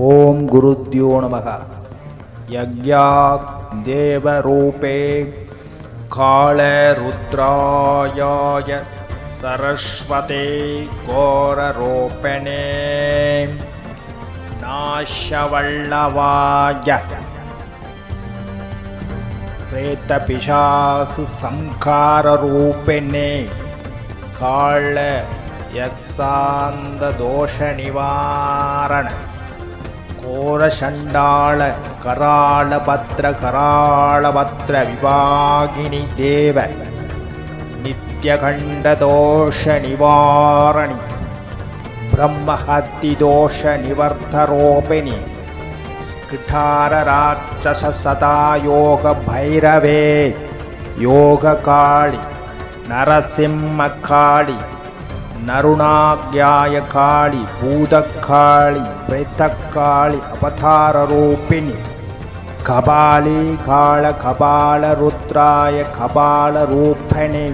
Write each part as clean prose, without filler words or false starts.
ஓம் குருத்யோ நமக. யக்ஞாத் தேவரூபே கால ருத்ராயாய சரஸ்வதே கோரரோபணே நாஷவல்லவாய பிரேத பிசாசு சங்காரரூபிணே கால யக்ஷாந்த தோஷ நிவாரண கோரசண்டாள கராளபத்ர விவாகினி தேவ நித்யகண்ட தோஷ நிவாரணி பிரம்மஹத்தி தோஷ நிவர்த்தரோபிணி கிட்டார ராட்சச சதா யோக பைரவே யோக காளி நரசிம்ம காளி நருணாக்யாய காளி பூதக்காளி பிரேத்தக்காளி அவதாரரூபிணி கபாலி காள கபால ருத்ராய கபால ரூபிணி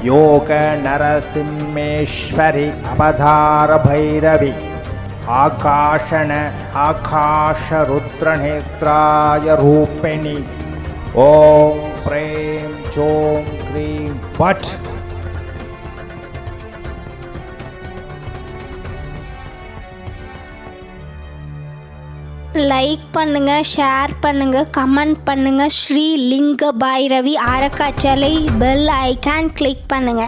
யோக நரசிம்மேஸ்வரி அவதார பைரவி ஆகாஷன ஆகாஷ ருத்ரநேத்ராய ரூபிணி ஓம் ப்ரேம் சோம் க்ரீம் பட். லைக் பண்ணுங்க, ஷேர் பண்ணுங்க, கமெண்ட் பண்ணுங்க. ஸ்ரீ லிங்க பைரவி அறக்கட்டளை பெல் ஐகான் கிளிக் பண்ணுங்க.